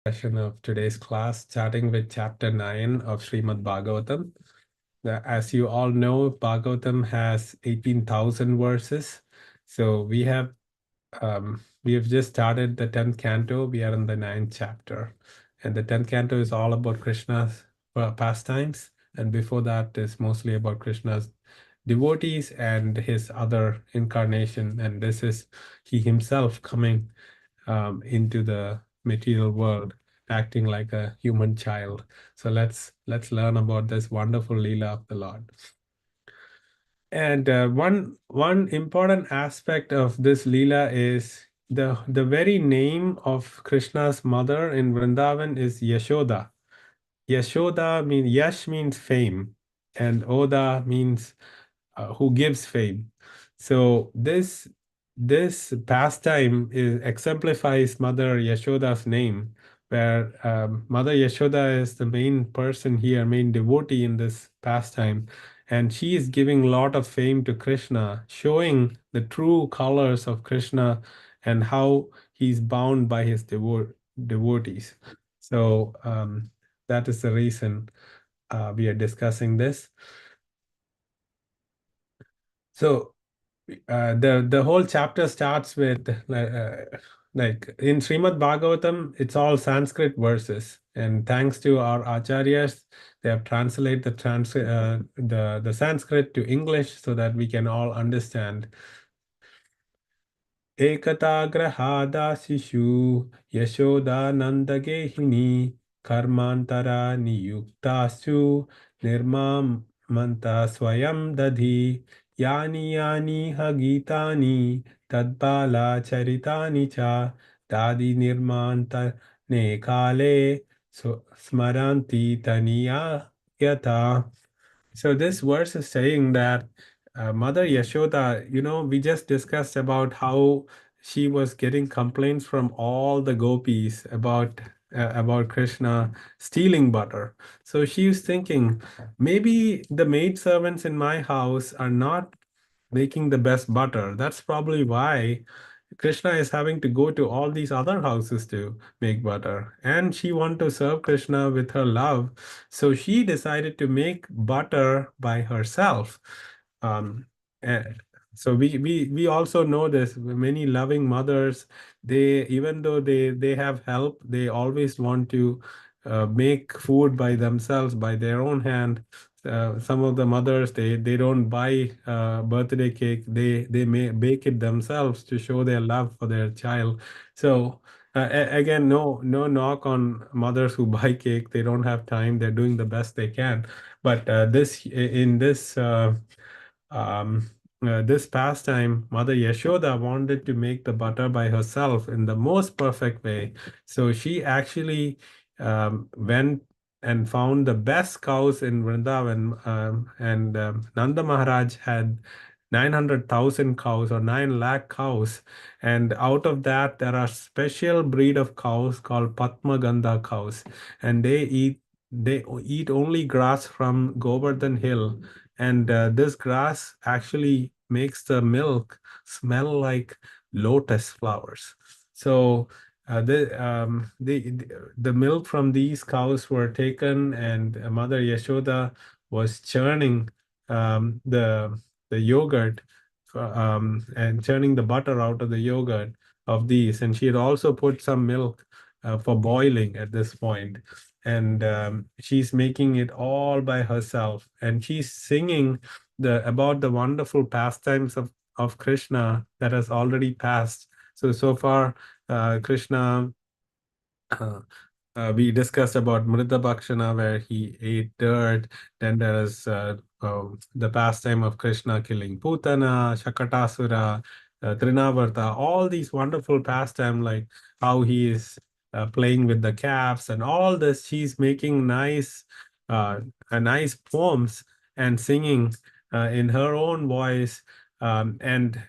Session of today's class, starting with chapter 9 of Srimad Bhagavatam. As you all know, Bhagavatam has 18,000 verses. So we have just started the 10th canto. We are in the 9th chapter. And the 10th canto is all about Krishna's pastimes. And before that is mostly about Krishna's devotees and his other incarnation. And this is he himself coming into the material world, acting like a human child. So let's learn about this wonderful Lila of the Lord. And one important aspect of this Lila is the very name of Krishna's mother in Vrindavan is Yashoda. Yashoda means Yash means fame, and Oda means who gives fame. So this pastime exemplifies Mother Yashoda's name, where Mother Yashoda is the main person here, main devotee in this pastime, and she is giving a lot of fame to Krishna, showing the true colors of Krishna and how he's bound by his devotees. So that is the reason we are discussing this. So the whole chapter starts with like in Srimad Bhagavatam, it's all Sanskrit verses, and thanks to our acharyas, they have translated the Sanskrit to English so that we can all understand. एकताग्रहादाशिषु यशोदानन्दगेहिनी कर्मान्तरा नियुक्तासु निर्मामन्ता स्वयं दधि यानि यानि ह गीतानि तद्बालाचरितानि च दादि निर्मान्तने काले स्मरन्ति तनिया यथा. So this verse is saying that Mother Yashoda, we just discussed about how she was getting complaints from all the gopis about Krishna stealing butter. So she was thinking, maybe the maid servants in my house are not making the best butter. That's probably why Krishna is having to go to all these other houses to make butter. And she wanted to serve Krishna with her love. So she decided to make butter by herself. Um, and so we also know this. Many loving mothers, they even though they have help, they always want to make food by themselves, by their own hand. Some of the mothers they don't buy birthday cake, they may bake it themselves to show their love for their child. So again, no knock on mothers who buy cake. They don't have time, they're doing the best they can. But this in this pastime, Mother Yashoda wanted to make the butter by herself in the most perfect way. So she actually went and found the best cows in Vrindavan. And Nanda Maharaj had 900,000 cows or 9 lakh cows. And out of that, there are special breed of cows called Padma Gandha cows. And they eat only grass from Govardhan Hill. And this grass actually makes the milk smell like lotus flowers. So the milk from these cows were taken, and Mother Yashoda was churning the yogurt and churning the butter out of the yogurt of these. And she had also put some milk for boiling at this point. And she's making it all by herself. And she's singing about the wonderful pastimes of Krishna that has already passed. So far, Krishna, uh, we discussed about Mrita Bhakshana, where he ate dirt. Then there is the pastime of Krishna killing Putana, Shakatasura, Trinavarta, all these wonderful pastime, like how he is playing with the calves and all this. She's making uh, nice poems and singing in her own voice. And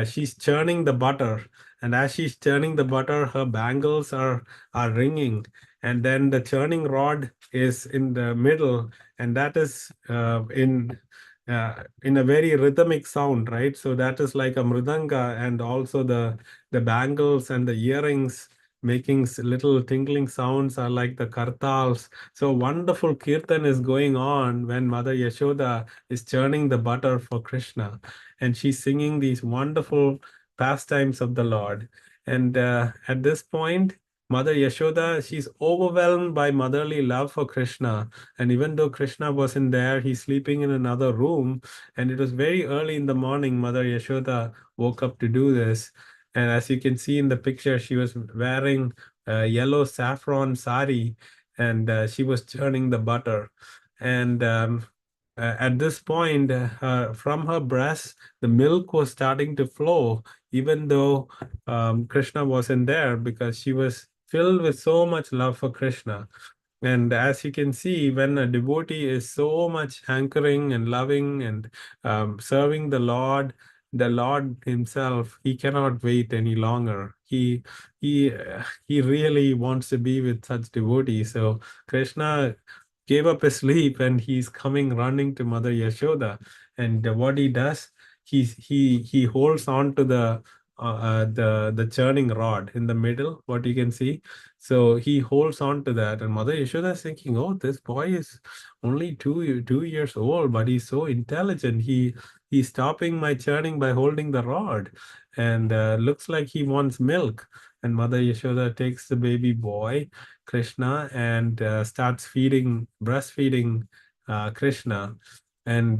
she's churning the butter. And as she's churning the butter, her bangles are ringing, and then the churning rod is in the middle, and that is in a very rhythmic sound, right? So that is like a mridanga, and also the bangles and the earrings making little tinkling sounds are like the kartals. So wonderful kirtan is going on when Mother Yashoda is churning the butter for Krishna, and she's singing these wonderful pastimes of the Lord. And at this point, Mother Yashoda, she's overwhelmed by motherly love for Krishna. And even though Krishna wasn't there, he's sleeping in another room. And it was very early in the morning, Mother Yashoda woke up to do this. And as you can see in the picture, she was wearing a yellow saffron sari, and she was churning the butter. And at this point, from her breast, the milk was starting to flow, even though Krishna wasn't there, because she was filled with so much love for Krishna. And as you can see, when a devotee is so much hankering and loving and serving the Lord Himself, he cannot wait any longer. He really wants to be with such devotees. So Krishna gave up his sleep and he's coming running to Mother Yashoda. And what he does, he holds on to the churning rod in the middle, what you can see. So he holds on to that, and Mother Yashoda is thinking, "Oh, this boy is only 2 years old, but he's so intelligent. He's stopping my churning by holding the rod, and looks like he wants milk." And Mother Yashoda takes the baby boy, Krishna, and starts breastfeeding Krishna. And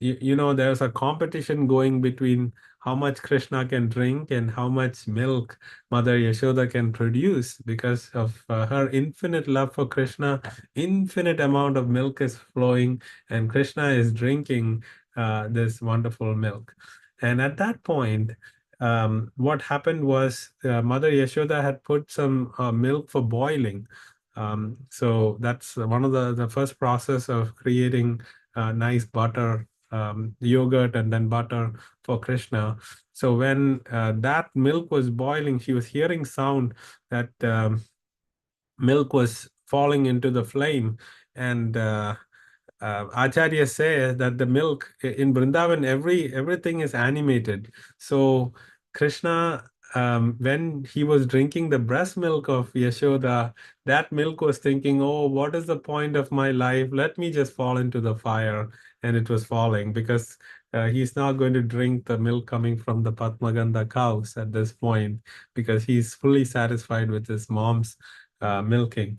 there's a competition going between how much Krishna can drink and how much milk Mother Yashoda can produce. Because of her infinite love for Krishna, infinite amount of milk is flowing, and Krishna is drinking this wonderful milk. And at that point, what happened was Mother Yashoda had put some milk for boiling. So that's one of the first process of creating nice butter, yogurt, and then butter for Krishna. So when that milk was boiling, she was hearing sound that milk was falling into the flame. And Acharya says that the milk in Vrindavan, everything is animated. So Krishna, when he was drinking the breast milk of Yashoda, that milk was thinking, "Oh, what is the point of my life? Let me just fall into the fire." And it was falling because he's not going to drink the milk coming from the Patmagandha cows at this point, because he's fully satisfied with his mom's milking,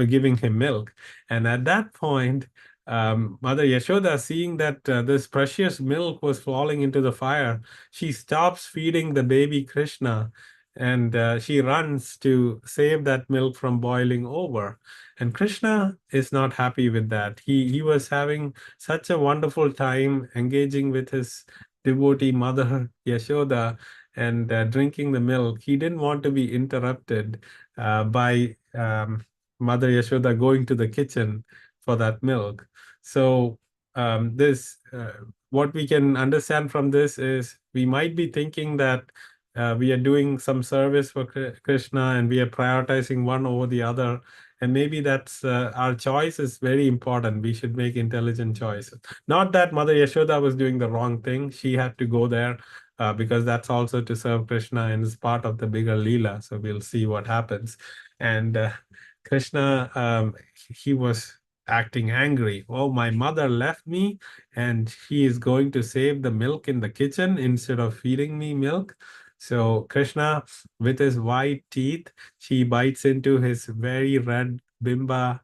giving him milk. And at that point, Mother Yashoda, seeing that this precious milk was falling into the fire, she stops feeding the baby Krishna, and she runs to save that milk from boiling over. And Krishna is not happy with that. He was having such a wonderful time engaging with his devotee mother Yashoda and drinking the milk. He didn't want to be interrupted by Mother Yashoda going to the kitchen for that milk. So this what we can understand from this is we might be thinking that we are doing some service for Krishna and we are prioritizing one over the other. And maybe that's our choice is very important. We should make intelligent choices. Not that Mother Yashoda was doing the wrong thing. She had to go there because that's also to serve Krishna and is part of the bigger Lila. So we'll see what happens. And Krishna, he was acting angry. "Oh, my mother left me and she is going to save the milk in the kitchen instead of feeding me milk." So Krishna, with his white teeth, she bites into his very red bimba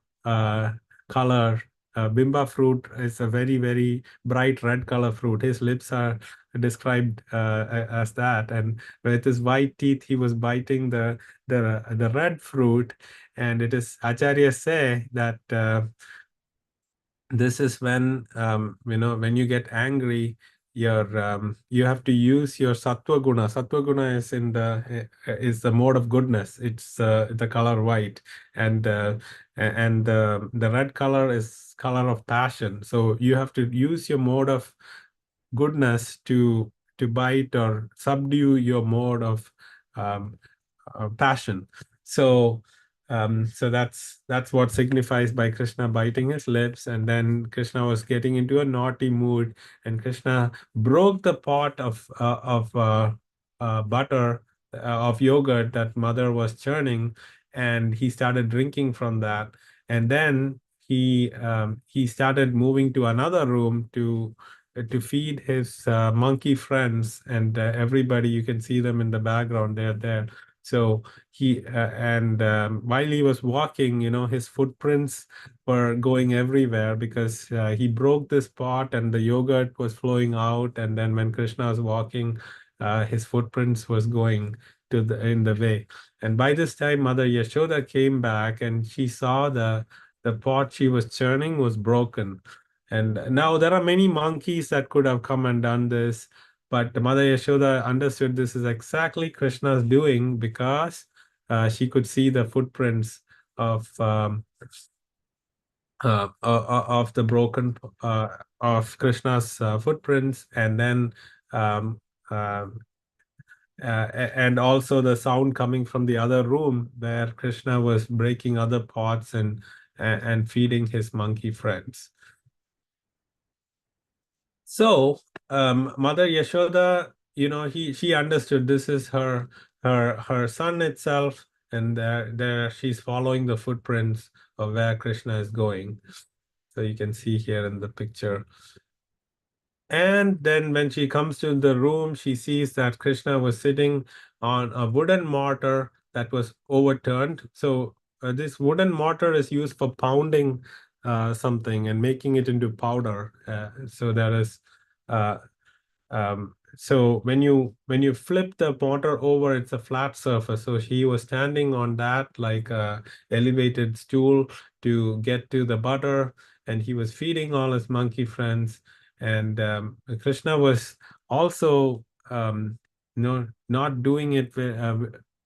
color. Bimba fruit is a very, very bright red color fruit. His lips are described as that. And with his white teeth, he was biting the red fruit. And it is Acharya say that this is when when you get angry, you have to use your sattva guna. Sattva guna is is the mode of goodness. It's the color white, and the red color is color of passion. So you have to use your mode of goodness to bite or subdue your mode of um, passion. So so that's what signifies by Krishna biting his lips. And then Krishna was getting into a naughty mood, and Krishna broke the pot of butter of yogurt that mother was churning, and he started drinking from that. And then he started moving to another room to feed his monkey friends, and everybody, you can see them in the background, they're there. So he and while he was walking, his footprints were going everywhere, because he broke this pot and the yogurt was flowing out, and then when Krishna was walking, his footprints was going in the way. And by this time, Mother Yashoda came back, and she saw the pot she was churning was broken. And now there are many monkeys that could have come and done this, but Mother Yashoda understood this is exactly Krishna's doing, because she could see the footprints of of the broken of Krishna's footprints, and then um, uh, and also the sound coming from the other room where Krishna was breaking other pots and feeding his monkey friends. So Mother Yashoda, she understood this is her son itself, and there she's following the footprints of where Krishna is going. So you can see here in the picture. And then when she comes to the room, she sees that Krishna was sitting on a wooden mortar that was overturned. So this wooden mortar is used for pounding something and making it into powder. So there is uh, so when you flip the mortar over, it's a flat surface. So she was standing on that like a elevated stool to get to the butter, and he was feeding all his monkey friends. And Krishna was also not doing it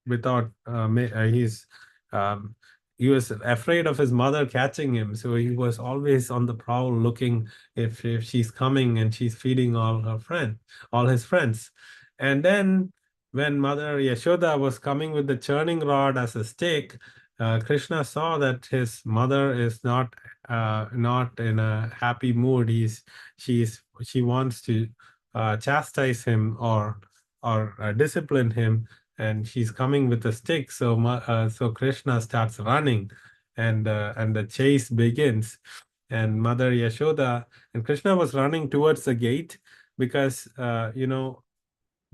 without um, he was afraid of his mother catching him, so he was always on the prowl looking if she's coming, and she's feeding all his friends. And then when Mother Yashoda was coming with the churning rod as a stick, Krishna saw that his mother is not in a happy mood. She wants to chastise him or discipline him, and she's coming with a stick. So Krishna starts running, and the chase begins. And Mother Yashoda and Krishna was running towards the gate, because Mother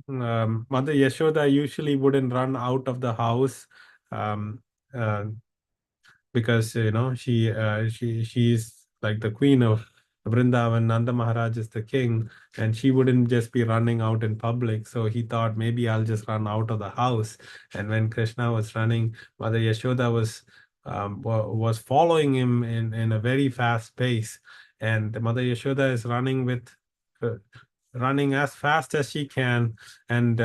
Yashoda usually wouldn't run out of the house, um, uh, because she's like the queen of Vrindavan. Nanda Maharaj is the king, and she wouldn't just be running out in public. So he thought, maybe I'll just run out of the house. And when Krishna was running, Mother Yashoda was following him in a very fast pace, and Mother Yashoda is uh, running as fast as she can, and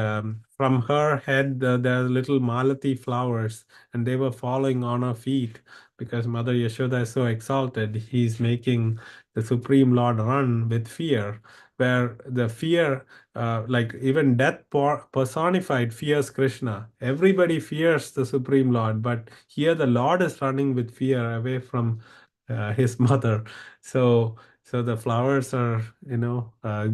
from her head there are little malati flowers, and they were falling on her feet, because Mother Yashoda is so exalted. He's making the Supreme Lord run with fear, where the fear, like even death personified, fears Krishna. Everybody fears the Supreme Lord, but here the Lord is running with fear away from his mother. So the flowers are,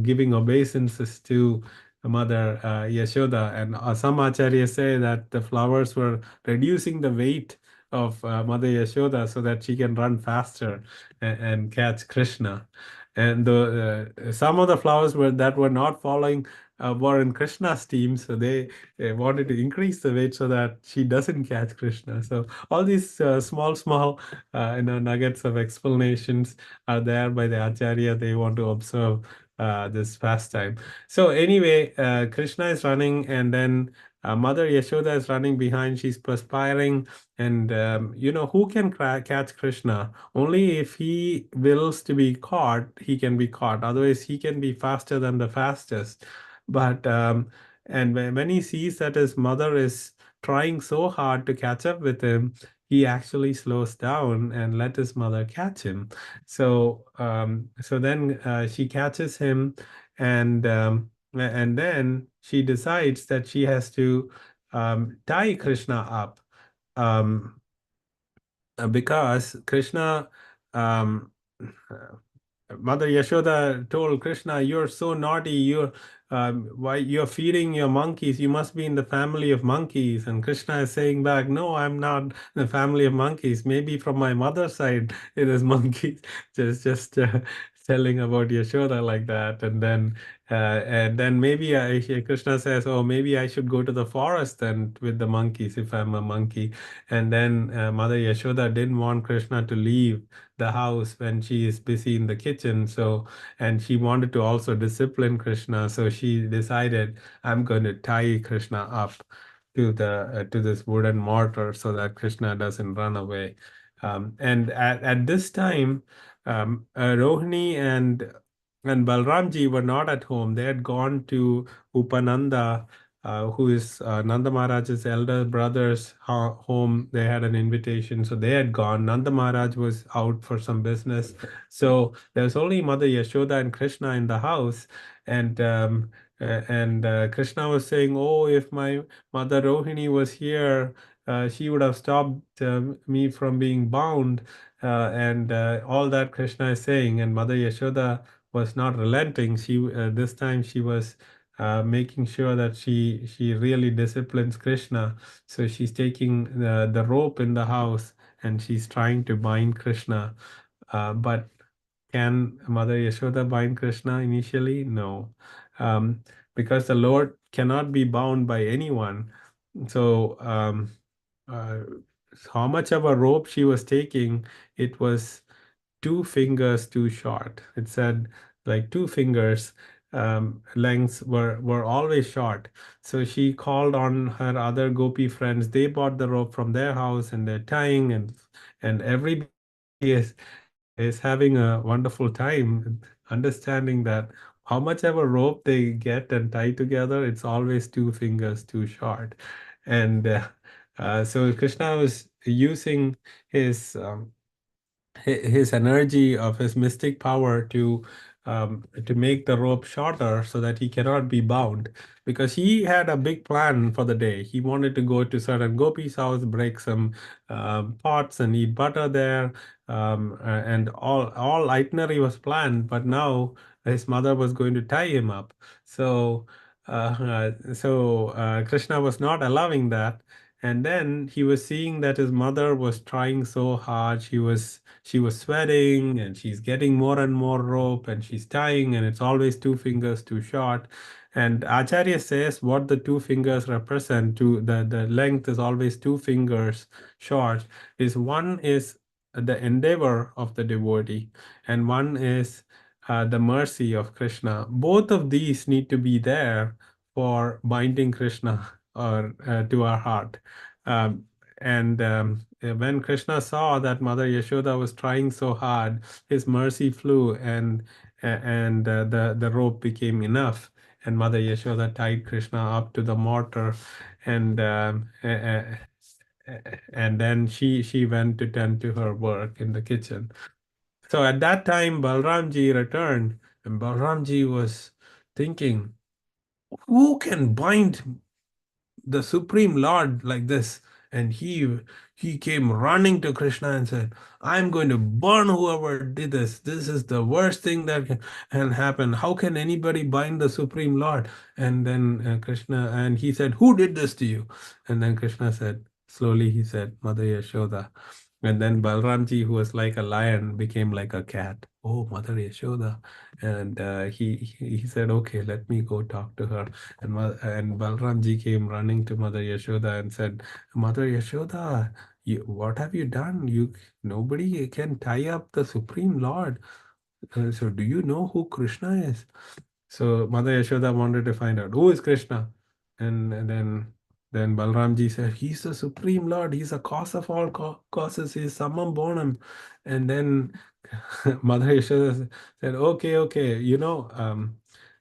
giving obeisances to Mother Yashoda, and some acharyas say that the flowers were reducing the weight of Mother Yashoda so that she can run faster and catch Krishna. And some of the flowers were not following were in Krishna's team, so they wanted to increase the weight so that she doesn't catch Krishna. So all these small nuggets of explanations are there by the Acharya. They want to observe this pastime. So anyway, Krishna is running, and then Mother Yashoda is running behind. She's perspiring, and who can catch Krishna? Only if he wills to be caught, he can be caught. Otherwise, he can be faster than the fastest. But and when he sees that his mother is trying so hard to catch up with him, he actually slows down and let his mother catch him. So then she catches him, and then she decides that she has to tie Krishna up, um, because Krishna um, Mother Yashoda told Krishna, "You're so naughty. Why you're feeding your monkeys? You must be in the family of monkeys." And Krishna is saying back, "No, I'm not in the family of monkeys. Maybe from my mother's side it is monkeys." Just telling about Yashoda like that, and then maybe Krishna says, "Oh, maybe I should go to the forest and with the monkeys if I'm a monkey." And then Mother Yashoda didn't want Krishna to leave the house when she is busy in the kitchen. So, and she wanted to also discipline Krishna. So she decided, I'm going to tie Krishna up to this wooden mortar so that Krishna doesn't run away. And at this time, Rohini and Balramji were not at home. They had gone to Upananda, who is Nanda Maharaj's elder brother's home. They had an invitation, so they had gone. Nanda Maharaj was out for some business, so there was only Mother Yashoda and Krishna in the house. And Krishna was saying, "Oh, if my mother Rohini was here, she would have stopped me from being bound." And all that Krishna is saying, and Mother Yashoda was not relenting. She this time she was making sure that she really disciplines Krishna. So she's taking the rope in the house and she's trying to bind Krishna. But can Mother Yashoda bind Krishna initially? No, because the Lord cannot be bound by anyone. So uh, how much of a rope she was taking, it was 2 fingers too short. It said like 2 fingers lengths were always short. So she called on her other gopi friends. They bought the rope from their house and they're tying, and everybody is having a wonderful time understanding that how much ever rope they get and tie together, it's always 2 fingers too short. And so Krishna was using his his energy of his mystic power to make the rope shorter so that he cannot be bound, because he had a big plan for the day. He wanted to go to certain gopis house, break some pots and eat butter there, and all itinerary was planned, but now his mother was going to tie him up. So Krishna was not allowing that. And then he was seeing that his mother was trying so hard. She was sweating and she's getting more and more rope and she's tying, and it's always 2 fingers too short. And Acharya says what the 2 fingers represent, to the length is always 2 fingers short, is one is the endeavor of the devotee, and one is the mercy of Krishna. Both of these need to be there for binding Krishna or to our heart. Um, and when Krishna saw that Mother Yashoda was trying so hard, his mercy flew, and the rope became enough. And Mother Yashoda tied Krishna up to the mortar, and then she went to tend to her work in the kitchen. So at that time, Balramji returned, and Balramji was thinking, who can bind the Supreme Lord like this? And he came running to Krishna and said, I'm going to burn whoever did this. This is the worst thing that can happen. How can anybody bind the Supreme Lord? And then Krishna, and he said, who did this to you? And then Krishna said, slowly he said, Mother Yashoda. And then Balramji, who was like a lion, became like a cat. Oh, Mother Yashoda. And he said, okay, let me go talk to her. And Balramji came running to Mother Yashoda and said, Mother Yashoda, what have you done? Nobody can tie up the Supreme Lord. So do you know who Krishna is? So Mother Yashoda wanted to find out who is Krishna. And then Balramji said, he's the Supreme Lord. He's the cause of all causes. He's Samam Bonam. And then Mother Yashoda said, okay, okay,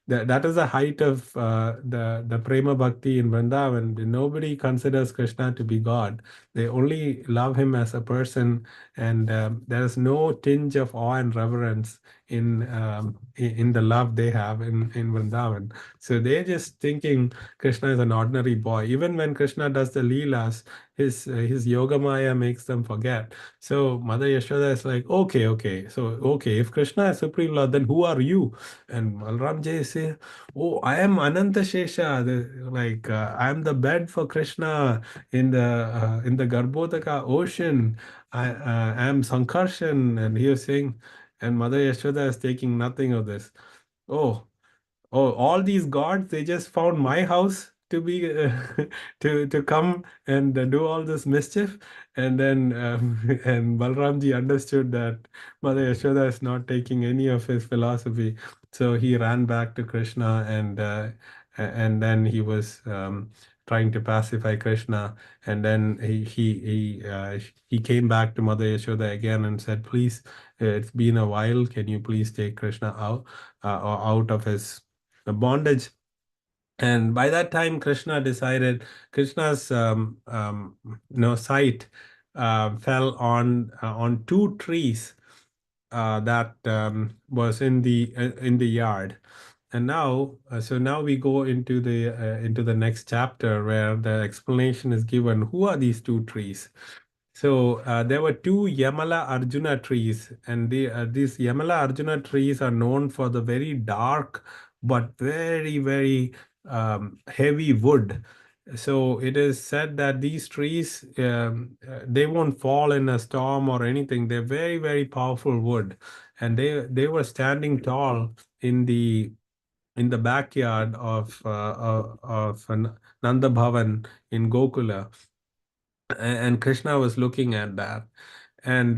that is the height of the prema bhakti in Vrindavan. Nobody considers Krishna to be God. They only love him as a person, and there is no tinge of awe and reverence in the love they have in Vrindavan. So they're just thinking Krishna is an ordinary boy. Even when Krishna does the leelas, his yoga maya makes them forget. So Mother Yashoda is like, okay, okay, so okay, if Krishna is Supreme Lord, then who are you? And Balram Ji say, oh, I am Ananta Shesha, like I am the bed for Krishna in the Garbhodaka ocean. I am Sankarshan, and he was saying, and Mother Yashoda is taking nothing of this. Oh, oh, all these gods, they just found my house to be to come and do all this mischief. And then and Balramji understood that Mother Yashoda is not taking any of his philosophy. So he ran back to Krishna, and then he was trying to pacify Krishna. And then he came back to Mother Yashoda again and said, please, it's been a while, can you please take Krishna out of his bondage. And by that time, Krishna's sight fell on two trees that was in the yard. And now, so now we go into the next chapter where the explanation is given. Who are these two trees? So there were two Yamala Arjuna trees, and these Yamala Arjuna trees are known for the very dark but very, very heavy wood. So it is said that these trees, they won't fall in a storm or anything. They're very, very powerful wood, and they were standing tall in the backyard of Nanda Bhavan in Gokula, and Krishna was looking at that. And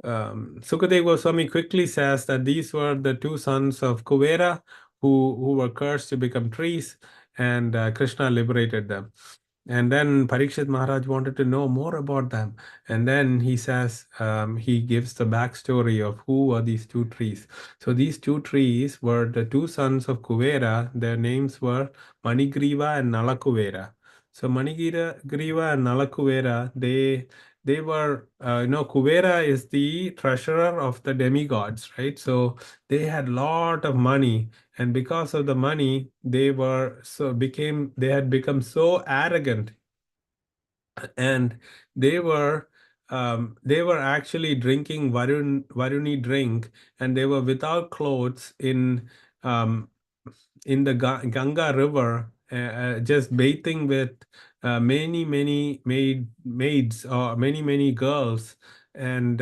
Sukadeva Goswami quickly says that these were the two sons of Kuvera who were cursed to become trees, and Krishna liberated them. And then Parikshit Maharaj wanted to know more about them. And then he says, he gives the backstory of who are these two trees. So these two trees were the two sons of Kuvera. Their names were Manigriva and Nalakuvera. So Griva and Nalakuvera, they were, Kuvera is the treasurer of the demigods, right? So they had lot of money, and because of the money, they had become so arrogant, and they were they were actually drinking Varuni drink, and they were without clothes um, in the Ganga River, just bathing with many maids or many girls. And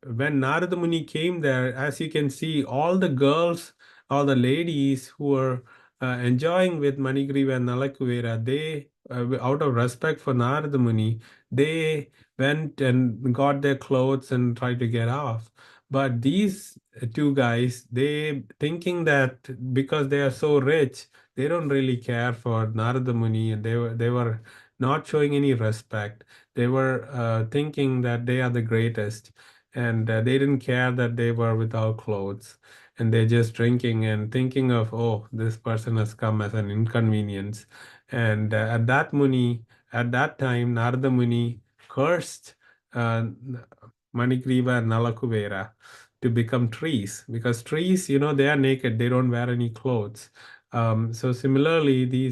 when Narada Muni came there, as you can see, all the girls or the ladies who were enjoying with Manigriva and Nalakuvera, they out of respect for Narada Muni, they went and got their clothes and tried to get off. But these two guys, they thinking that because they are so rich, they don't really care for Narada Muni, and they were not showing any respect. They were thinking that they are the greatest, and they didn't care that they were without clothes, and they're just drinking and thinking of, oh, this person has come as an inconvenience. And at that time, Narada Muni cursed Manigriva and Nalakuvera to become trees, because trees, they are naked, they don't wear any clothes. So similarly, they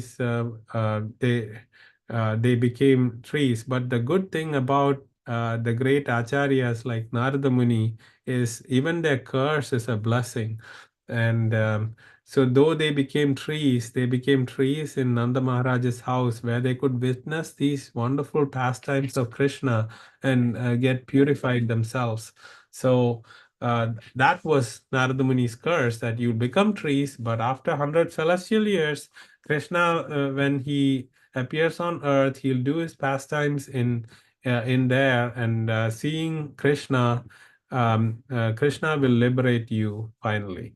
became trees. But the good thing about the great acharyas like Narada Muni is even their curse is a blessing. And so though they became trees in Nanda Maharaj's house, where they could witness these wonderful pastimes of Krishna and get purified themselves. So that was Narada Muni's curse, that you become trees, but after 100 celestial years, Krishna, when he appears on earth, he'll do his pastimes in there, and seeing Krishna, Krishna will liberate you finally.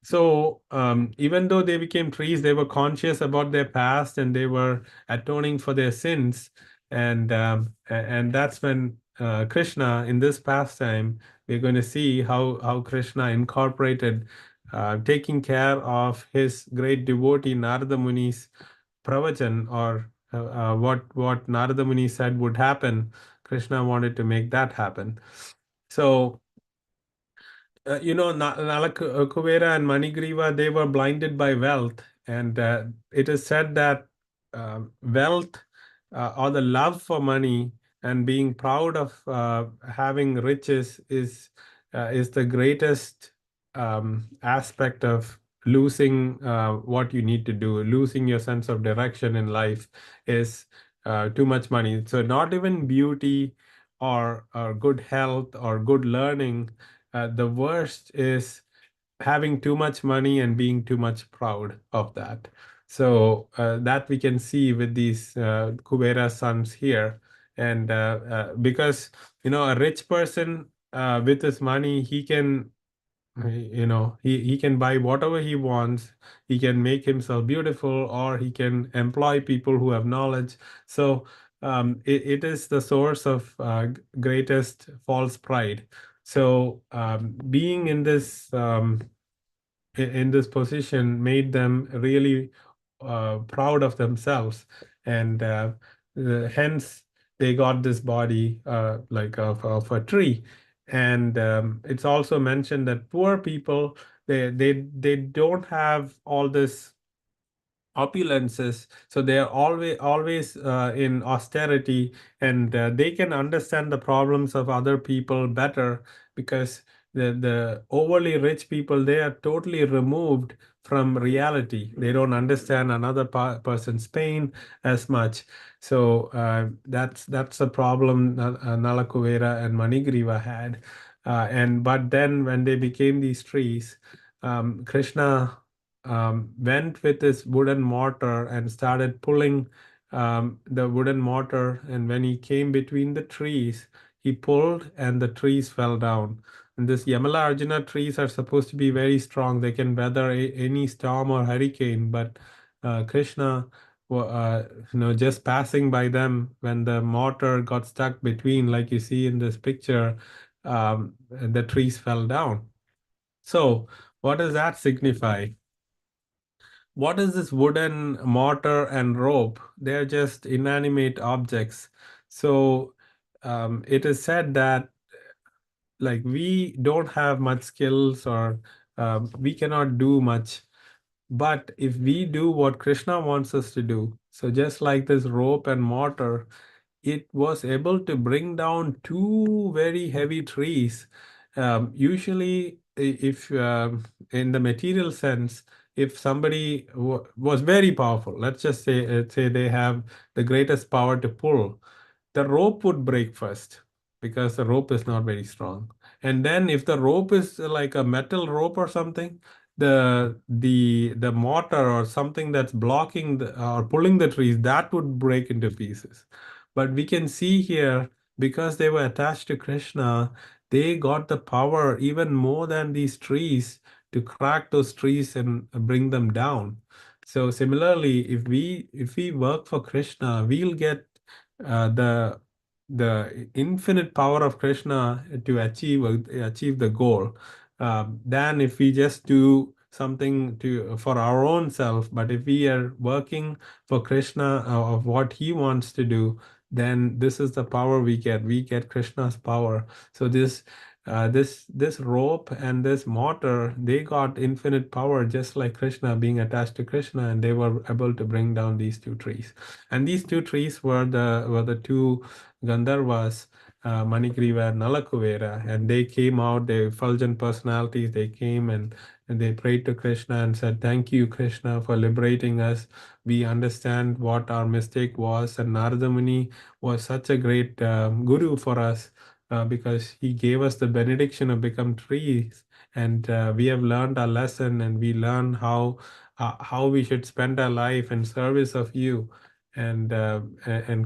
So even though they became trees, they were conscious about their past, and they were atoning for their sins. And that's when Krishna, in this pastime, we're going to see how Krishna incorporated taking care of his great devotee Narada Muni's pravachan, or what Narada Muni said would happen. Krishna wanted to make that happen. So Kuvera and Manigriva, they were blinded by wealth, and it is said that wealth or the love for money and being proud of having riches is the greatest aspect of losing what you need to do. Losing your sense of direction in life is too much money. So not even beauty or good health or good learning. The worst is having too much money and being too much proud of that. So that we can see with these Kubera sons here. And because, a rich person with his money, he can, he can buy whatever he wants. He can make himself beautiful, or he can employ people who have knowledge. So it is the source of greatest false pride. So being in this position made them really proud of themselves, and hence they got this body like of a tree. And it's also mentioned that poor people, they don't have all this opulences, so they are always in austerity, and they can understand the problems of other people better, because the overly rich people, they are totally removed from reality. They don't understand another person's pain as much. So that's the problem Nalakuvera and Manigriva had. And but then when they became these trees, Krishna went with his wooden mortar and started pulling the wooden mortar. And when he came between the trees, he pulled and the trees fell down. And this Yamala Arjuna trees are supposed to be very strong. They can weather any storm or hurricane. But Krishna, just passing by them, when the mortar got stuck between, like you see in this picture, the trees fell down. So, what does that signify? What is this wooden mortar and rope? They're just inanimate objects. So it is said that, like, we don't have much skills, or we cannot do much. But if we do what Krishna wants us to do, so just like this rope and mortar, it was able to bring down two very heavy trees. Usually, if in the material sense, if somebody was very powerful, let's just say they have the greatest power to pull, the rope would break first, because the rope is not very strong. And then if the rope is like a metal rope or something, the mortar or something that's blocking or pulling the trees, that would break into pieces. But we can see here, because they were attached to Krishna, they got the power even more than these trees to crack those trees and bring them down. So similarly, if we work for Krishna, we'll get the infinite power of Krishna to achieve the goal. Than if we just do something to for our own self. But if we are working for Krishna, of what he wants to do, then this is the power we get. We get Krishna's power. So this rope and this mortar, they got infinite power, just like Krishna being attached to Krishna, and they were able to bring down these two trees. And these two trees were the two Gandharvas, Manigriva and Nalakuvera, and they came out, they effulgent personalities, they came and they prayed to Krishna and said, "Thank you, Krishna, for liberating us. We understand what our mistake was." And Narada Muni was such a great guru for us, because he gave us the benediction of become trees. And we have learned our lesson, and we learn how we should spend our life in service of you. And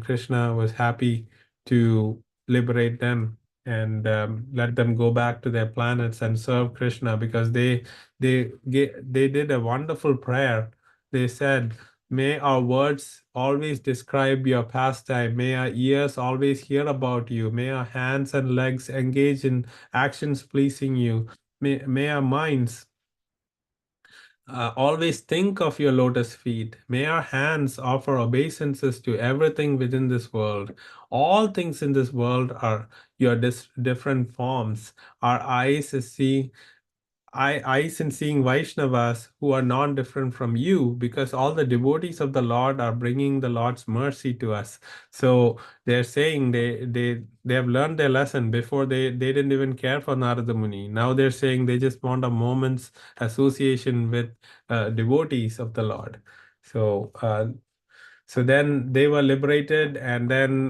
Krishna was happy to liberate them, and let them go back to their planets and serve Krishna, because they did a wonderful prayer. They said, "May our words always describe your pastime. May our ears always hear about you. May our hands and legs engage in actions pleasing you. May our minds always think of your lotus feet. May our hands offer obeisances to everything within this world. All things in this world are your different forms. Our eyes see eyes in seeing Vaishnavas who are non-different from you, because all the devotees of the Lord are bringing the Lord's mercy to us. So they're saying they have learned their lesson. Before they didn't even care for Narada Muni. Now they're saying they just want a moment's association with devotees of the Lord. So then they were liberated, and then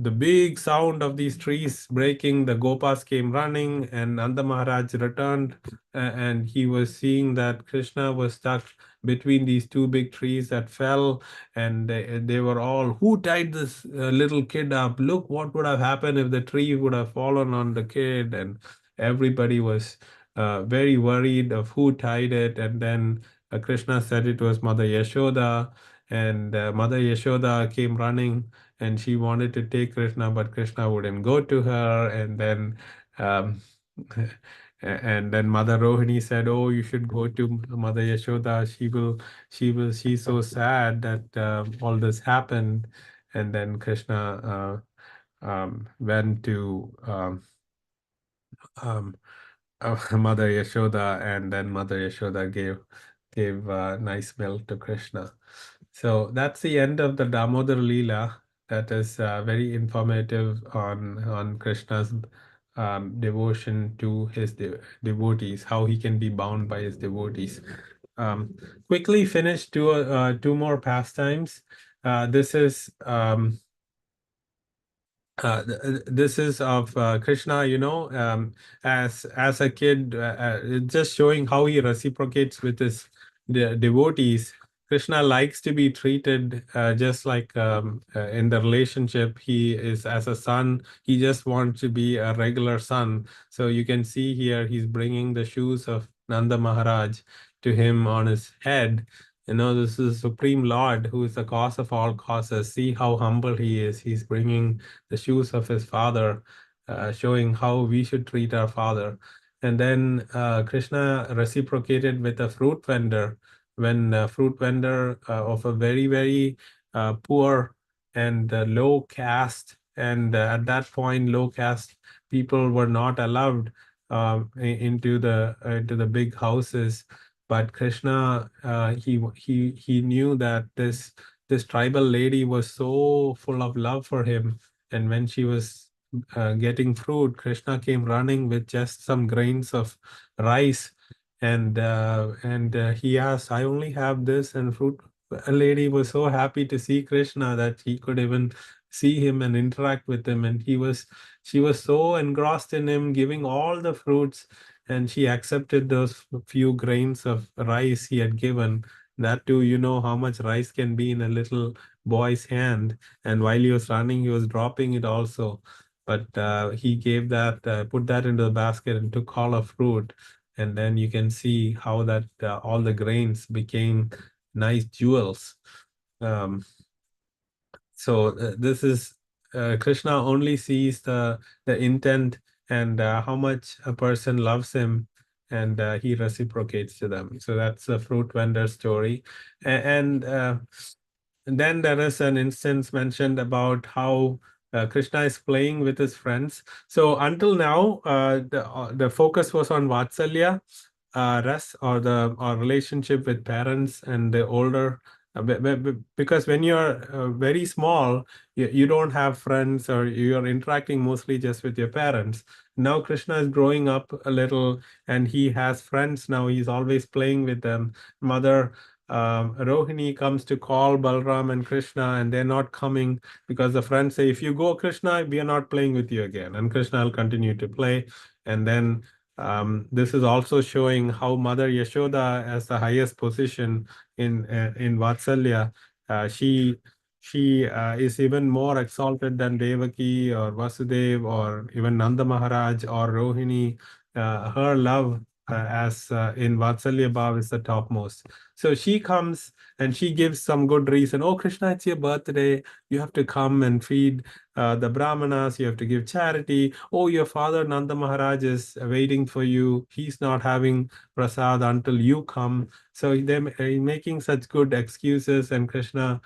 the big sound of these trees breaking, the Gopas came running, and Nanda Maharaj returned, and he was seeing that Krishna was stuck between these two big trees that fell, and they were all, who tied this little kid up? Look what would have happened if the tree would have fallen on the kid, and everybody was very worried of who tied it, and then Krishna said it was Mother Yashoda, and Mother Yashoda came running, and she wanted to take Krishna, but Krishna wouldn't go to her. And then um, and then Mother Rohini said, "Oh, you should go to Mother Yashoda. She's so sad that all this happened." And then Krishna went to um, Mother Yashoda, and then Mother Yashoda gave nice milk to Krishna. So that's the end of the Damodar Leela. That is very informative on Krishna's devotion to his devotees, how he can be bound by his devotees. Quickly finish two more pastimes. This is this is of Krishna, as a kid, just showing how he reciprocates with his devotees. Krishna likes to be treated just like in the relationship he is as a son. He just wants to be a regular son. So you can see here he's bringing the shoes of Nanda Maharaj to him on his head. This is Supreme Lord who is the cause of all causes. See how humble he is. He's bringing the shoes of his father, showing how we should treat our father. And then Krishna reciprocated with a fruit vendor, when a fruit vendor of a very, very poor and low caste, and at that point, low caste people were not allowed into the big houses. But Krishna, he knew that this tribal lady was so full of love for him, and when she was getting fruit, Krishna came running with just some grains of rice, and he asked, "I only have this," and fruit a lady was so happy to see Krishna that he could even see him and interact with him, and she was so engrossed in him, giving all the fruits, and she accepted those few grains of rice he had given. That too, you know how much rice can be in a little boy's hand. And while he was running, he was dropping it also. But he gave that, put that into the basket and took all of fruit. And then you can see how that all the grains became nice jewels. Um, so this is Krishna only sees the intent and how much a person loves him, and he reciprocates to them. So that's the fruit vendor story. And then there is an instance mentioned about how Krishna is playing with his friends. So until now, the focus was on Vatsalya, ras, or the or relationship with parents and the older. Because when you're very small, you don't have friends, or you're interacting mostly just with your parents. Now Krishna is growing up a little, and he has friends now. He's always playing with them. Mother Rohini comes to call Balram and Krishna, and they're not coming because the friends say, "If you go, Krishna, we are not playing with you again." And Krishna will continue to play. And then this is also showing how Mother Yashoda has the highest position in Vatsalya. She is even more exalted than Devaki or Vasudev or even Nanda Maharaj or Rohini. Her love as in Vatsalya Bhav is the topmost. So she comes and she gives some good reason. "Oh, Krishna, it's your birthday. You have to come and feed the Brahmanas. You have to give charity. Oh, your father Nanda Maharaj is waiting for you. He's not having prasad until you come." So they're making such good excuses, and Krishna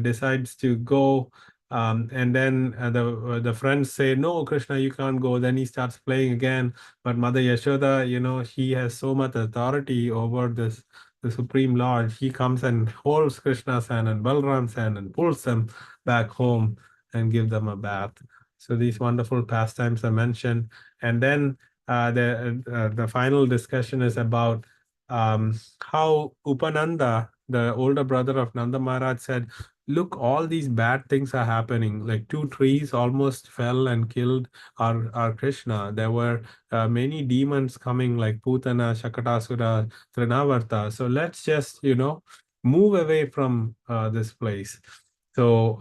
decides to go And then the friends say, "No, Krishna, you can't go." Then he starts playing again. But Mother Yashoda, she has so much authority over the Supreme Lord. He comes and holds Krishna's hand and Balram's hand and pulls them back home and give them a bath. So these wonderful pastimes are mentioned. And then the final discussion is about how Upananda, the older brother of Nanda Maharaj, said, "Look, all these bad things are happening. Like 2 trees almost fell and killed our Krishna. There were many demons coming, like Putana, Shakatasura, Trinavarta. So let's just, move away from this place." So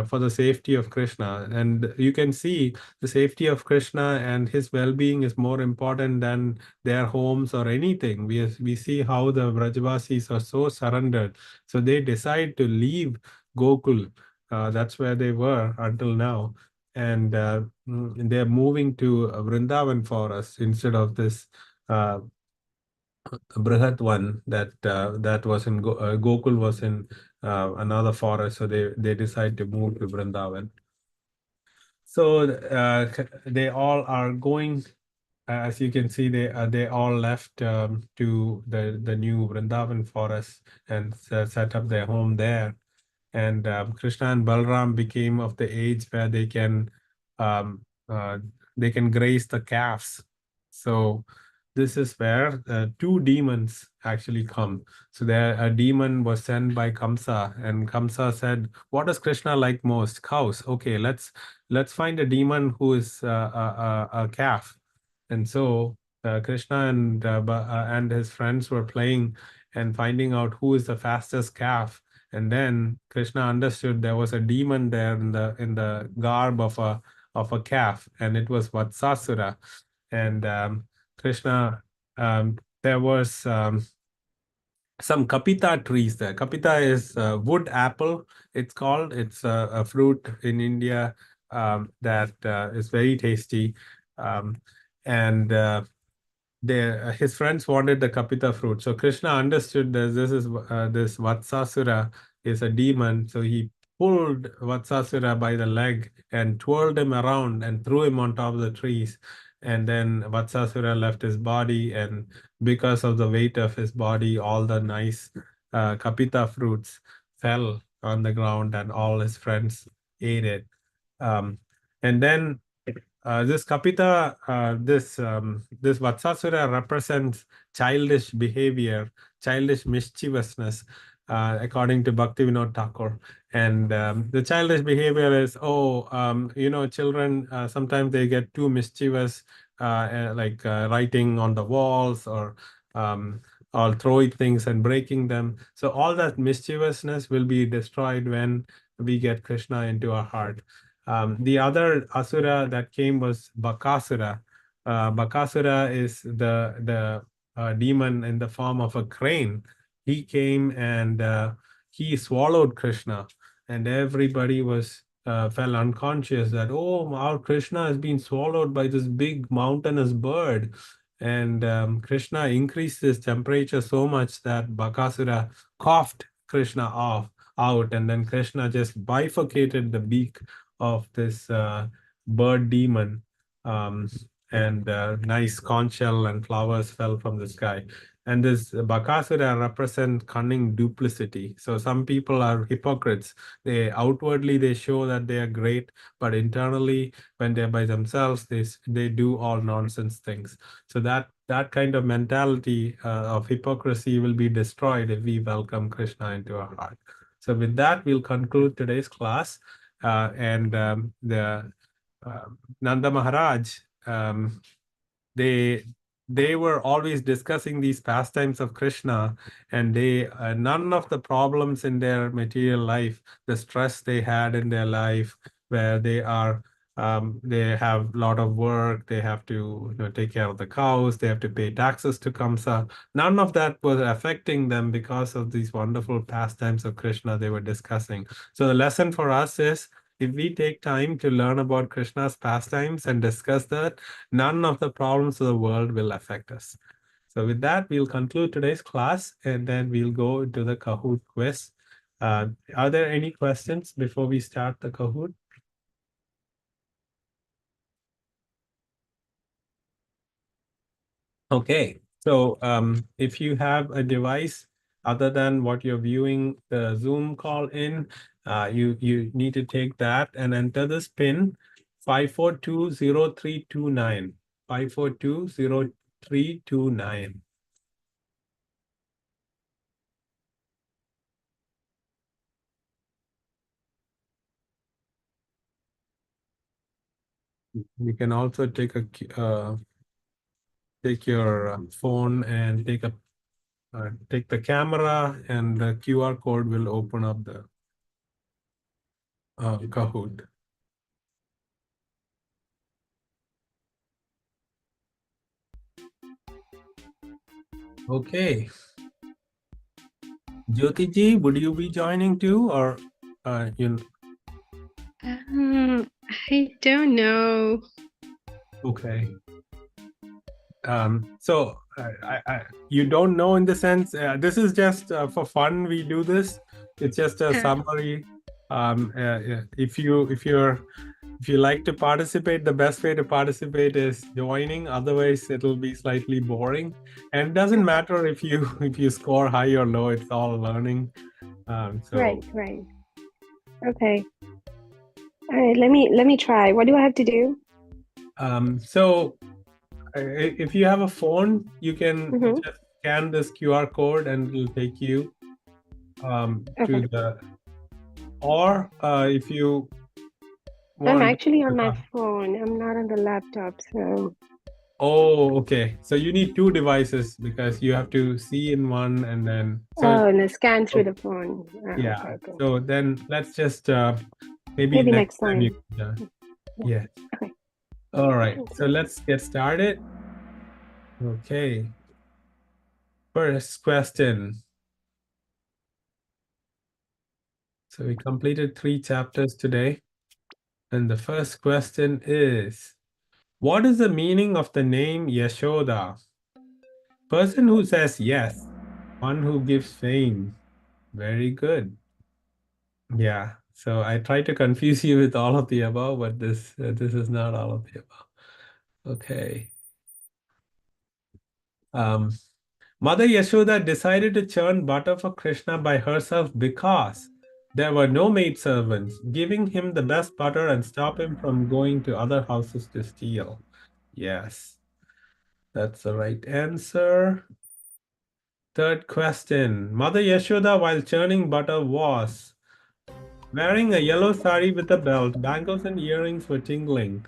for the safety of Krishna. And you can see the safety of Krishna and his well-being is more important than their homes or anything. We see how the Vrajavasis are so surrendered. So they decide to leave Gokul. That's where they were until now. And they're moving to Vrindavan forest instead of this Brihat one that was in Gokul was in another forest. So they decide to move to Vrindavan. So they all are going, as you can see, they all left to the new Vrindavan forest and set up their home there. And Krishna and Balram became of the age where um, they can graze the calves. So this is where two demons actually come. So there, a demon was sent by Kamsa, and Kamsa said, "What does Krishna like most? Cows. Okay, let's find a demon who is a calf." And so Krishna and his friends were playing and finding out who is the fastest calf. And then Krishna understood there was a demon there in the garb of a calf, and it was Vatsasura. And Krishna, there was some kapita trees there. Kapita is wood apple. It's called. It's a fruit in India that is very tasty, and his friends wanted the kapita fruit. So Krishna understood that this Vatsasura is a demon. So he pulled Vatsasura by the leg and twirled him around and threw him on top of the trees. And then Vatsasura left his body, and because of the weight of his body, all the nice kapita fruits fell on the ground, and all his friends ate it. And then this Kapita, this Vatsasura represents childish behavior, childish mischievousness, according to Bhaktivinoda Thakur. And the childish behavior is, children sometimes they get too mischievous, like writing on the walls um, or throwing things and breaking them. So all that mischievousness will be destroyed when we get Krishna into our heart. The other asura that came was Bakasura. Bakasura is the demon in the form of a crane. He came and he swallowed Krishna, and everybody fell unconscious that, oh, our Krishna has been swallowed by this big mountainous bird. And Krishna increased his temperature so much that Bakasura coughed Krishna out, and then Krishna just bifurcated the beak of this bird demon, um, and nice conch shell and flowers fell from the sky. And this Bakasura represent cunning duplicity. So some people are hypocrites. They show that they are great, but internally, when they're by themselves, they do all nonsense things. So that kind of mentality of hypocrisy will be destroyed if we welcome Krishna into our heart. So with that, we'll conclude today's class. And the Nanda Maharaj, they they were always discussing these pastimes of Krishna, and they none of the problems in their material life, the stress they had in their life, where they have a lot of work, they have to take care of the cows, they have to pay taxes to Kamsa. None of that was affecting them because of these wonderful pastimes of Krishna they were discussing. So the lesson for us is, if we take time to learn about Krishna's pastimes and discuss that, none of the problems of the world will affect us. So with that, we'll conclude today's class, and then we'll go into the Kahoot quiz. Are there any questions before we start the Kahoot? Okay, so if you have a device other than what you're viewing the Zoom call in, you need to take that and enter this pin 5420329. 5420329. You can also take your phone and take the camera, and the QR code will open up the Kahoot. Okay. Jyoti ji, would you be joining too, or you? I don't know. Okay. So you don't know in the sense this is just for fun. We do this. It's just a summary. If you like to participate, the best way to participate is joining. Otherwise, it'll be slightly boring. And it doesn't matter if you if you score high or low. It's all learning. Right. Okay. All right, let me try. What do I have to do? So if you have a phone, you can Mhm. just scan this QR code and it'll take you to Okay. the, or if you I'm want actually on to, my phone. I'm not on the laptop, so. oh, okay. So you need two devices because you have to see in one and then, so, Oh, and I scan through oh, the phone. Oh, yeah. okay, okay. So then let's just, maybe Maybe next next time you time. can, Yeah. yeah. Okay. All right. Thank So you. let's get started. Okay. First question. So we completed 3 chapters today. And the first question is, what is the meaning of the name Yashoda? Person who says yes, one who gives fame. Very good. Yeah. So I tried to confuse you with all of the above, but this is not all of the above. Okay. Um, Mother Yashoda decided to churn butter for Krishna by herself because there were no maidservants, giving him the best butter and stop him from going to other houses to steal. Yes, that's the right answer. Third question. Mother Yashoda, while churning butter, was wearing a yellow sari with a belt, bangles and earrings were tingling.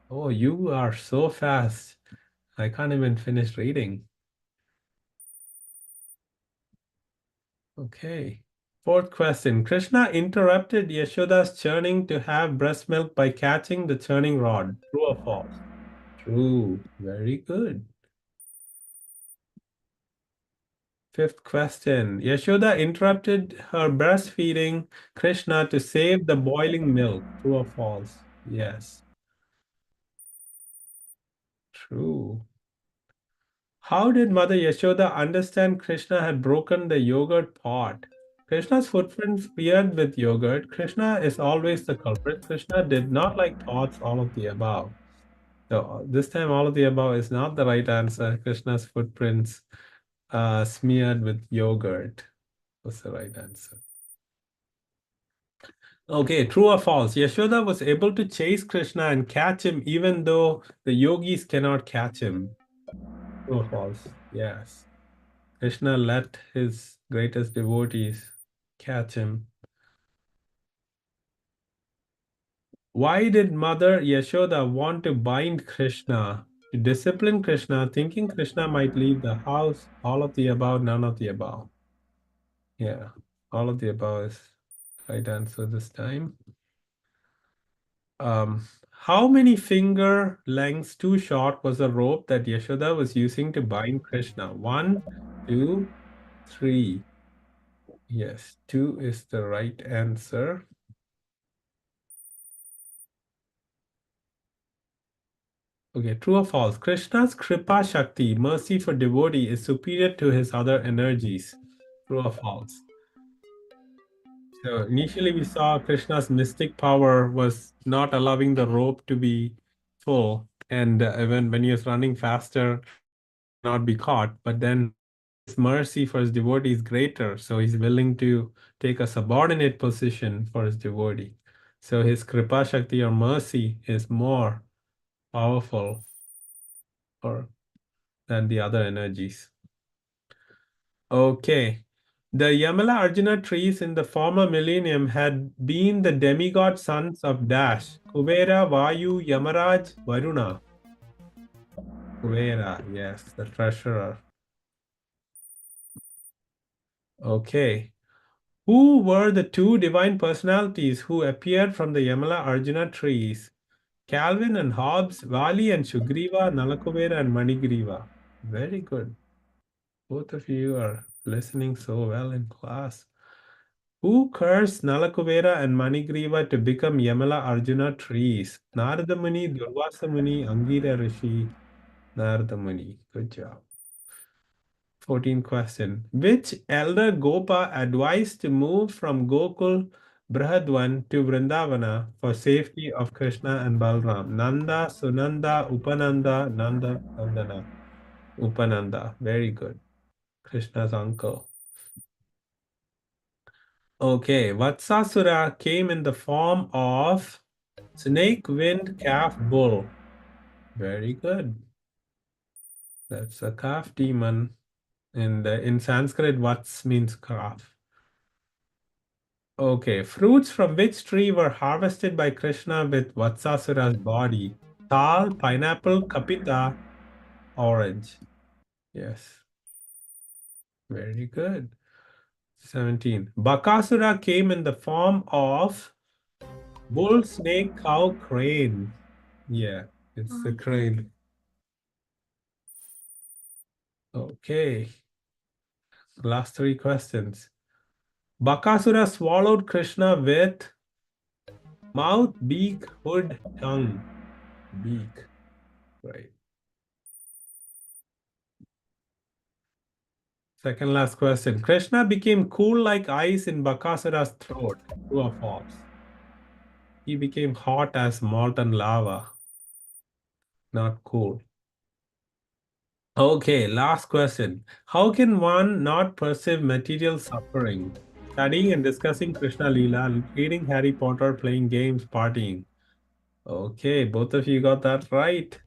Oh, you are so fast. I can't even finish reading. Okay. Fourth question. Krishna interrupted Yashoda's churning to have breast milk by catching the churning rod. True or false? True. Very good. Fifth question. Yashoda interrupted her breastfeeding Krishna to save the boiling milk. True or false? Yes. True. How did Mother Yashoda understand Krishna had broken the yogurt pot? Krishna's footprints smeared with yogurt. Krishna is always the culprit. Krishna did not like thoughts, all of the above. So this time, all of the above is not the right answer. Krishna's footprints smeared with yogurt was the right answer. Okay, true or false? Yashoda was able to chase Krishna and catch him even though the yogis cannot catch him. True or false? Yes. Krishna let his greatest devotees catch him. Why did Mother Yashoda want to bind Krishna? To discipline Krishna, thinking Krishna might leave the house. All of the above, none of the above. Yeah, all of the above is right answer this time. How many finger lengths too short was the rope that Yashoda was using to bind Krishna? One, two, three. Yes, two is the right answer. Okay, true or false? Krishna's Kripa Shakti, mercy for devotee, is superior to his other energies. True or false? So initially we saw Krishna's mystic power was not allowing the rope to be full. And when he was running faster, he cannot be caught. But then his mercy for his devotee is greater. So he's willing to take a subordinate position for his devotee. So his Kripa Shakti or mercy is more powerful or than the other energies. Okay. The Yamala Arjuna trees in the former millennium had been the demigod sons of Dash, Kubera, Vayu, Yamaraj, Varuna. Kubera, yes, the treasurer. Okay. Who were the two divine personalities who appeared from the Yamala Arjuna trees? Calvin and Hobbes, Vali and Shugriva, Nalakubera and Manigriva. Very good. Both of you are listening so well in class. Who cursed Nalakuvera and Manigriva to become Yamala Arjuna trees? Narada Muni, Durvasa Muni, Angira Rishi, Narada Muni. Good job. 14th question. Which elder Gopa advised to move from Gokul Brihadwan to Vrindavana for safety of Krishna and Balram? Nanda, Sunanda, Upananda, Nanda, Nandana. Upananda. Very good. Krishna's uncle. Okay, Vatsasura came in the form of snake, wind, calf, bull. Very good. That's a calf demon. And in Sanskrit, Vats means calf. Okay, fruits from which tree were harvested by Krishna with Vatsasura's body? Tal, pineapple, kapita, orange. Yes, very good. 17. Bakasura came in the form of bull, snake, cow, crane. Yeah, it's the crane. Okay. Last three questions. Bakasura swallowed Krishna with mouth, beak, hood, tongue. Beak. Right. Second last question. Krishna became cool like ice in Bakasura's throat. True or false? He became hot as molten lava. Not cool. Okay, last question. How can one not perceive material suffering? Studying and discussing Krishna Lila, reading Harry Potter, playing games, partying. Okay, both of you got that right.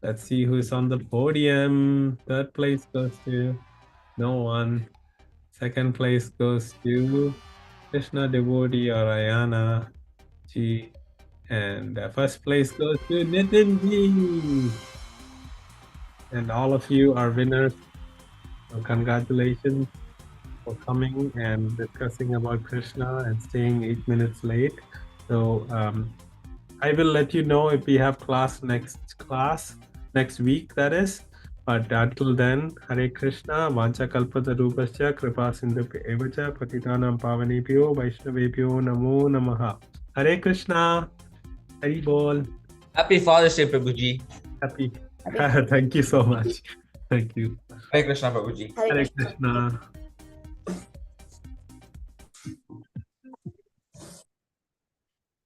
Let's see who's on the podium. Third place goes to no one. Second place goes to Krishna devotee or Ayana Ji. And first place goes to Nitin Ji. And all of you are winners. So congratulations for coming and discussing about Krishna and staying 8 minutes late. So I will let you know if we have class next week, that is. But until then, Hare Krishna, Vancha Kalpata Rupascha, Kripa Sindhu Evacha, Patitanam Pavanebhyo, Vaishnavebhyo, Namo Namaha. Hare Krishna, Hari Bol. Happy Father's Day, Prabhuji. Happy. Thank you so much. Thank you. Hare Krishna, Prabhuji. Hare Krishna.